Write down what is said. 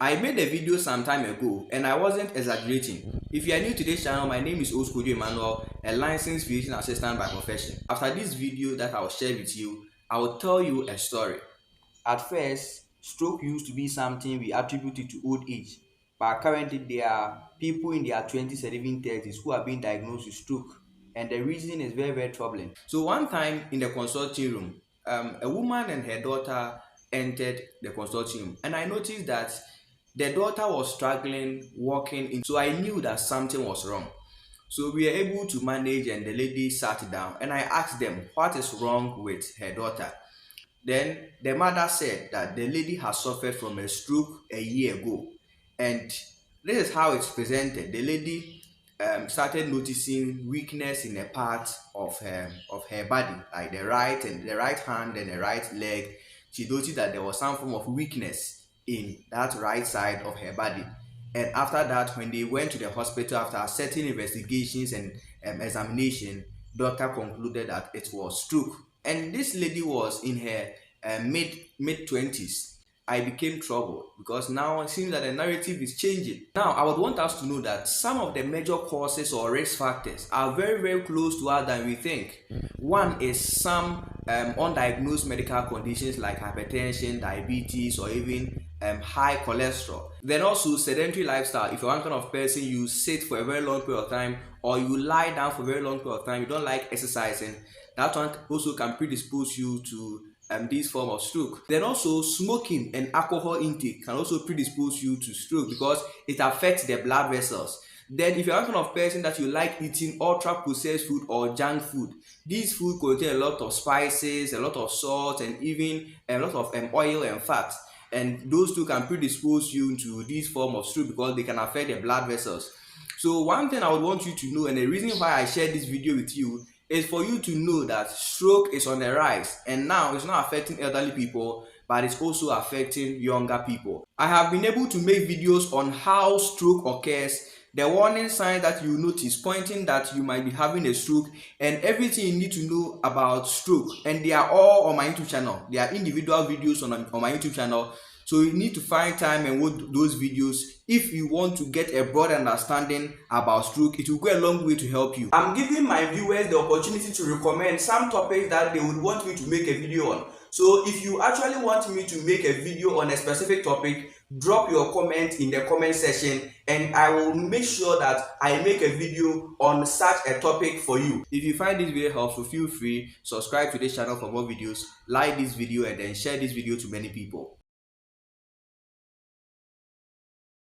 I made a video some time ago and I wasn't exaggerating. If you are new to this channel, my name is Oscojo Emmanuel, a licensed physician assistant by profession. After this video that I will share with you, I will tell you a story. At first, stroke used to be something we attributed to old age, but currently there are people in their 20s and even 30s who are being diagnosed with stroke, and the reason is very, very troubling. So one time in the consulting room, a woman and her daughter entered the consulting room, and I noticed that the daughter was struggling walking in, so I knew that something was wrong. So we were able to manage, and the lady sat down, and I asked them what is wrong with her daughter. Then the mother said that the lady has suffered from a stroke a year ago, and this is how it's presented. The lady started noticing weakness in a part of her body, like the right hand and the right leg. She noticed that there was some form of weakness in that right side of her body. And after that, when they went to the hospital after certain investigations and examination, doctor concluded that it was stroke. And this lady was in her mid 20s. I became troubled because now it seems that the narrative is changing. Now, I would want us to know that some of the major causes or risk factors are very, very close to us than we think. One is some undiagnosed medical conditions like hypertension, diabetes, or even high cholesterol. Then also sedentary lifestyle. If you're one kind of person, you sit for a very long period of time, or you lie down for a very long period of time, you don't like exercising, that one also can predispose you to this form of stroke. Then also smoking and alcohol intake can also predispose you to stroke because it affects the blood vessels. Then if you're one kind of person that you like eating ultra processed food or junk food, these food contain a lot of spices, a lot of salt, and even a lot of oil and fat, and those two can predispose you to this form of stroke because they can affect the blood vessels. So one thing I would want you to know, and the reason why I shared this video with you, is for you to know that stroke is on the rise, and now it's not affecting elderly people, but it's also affecting younger people. I have been able to make videos on how stroke occurs, the warning signs that you notice pointing that you might be having a stroke, and everything you need to know about stroke, and they are all on my YouTube channel. They are individual videos on my YouTube channel. So you need to find time and watch those videos if you want to get a broad understanding about stroke. It will go a long way to help you. I'm giving my viewers the opportunity to recommend some topics that they would want me to make a video on. So if you actually want me to make a video on a specific topic, drop your comment in the comment section and I will make sure that I make a video on such a topic for you. If you find this video helpful, feel free, subscribe to this channel for more videos, like this video, and then share this video to many people.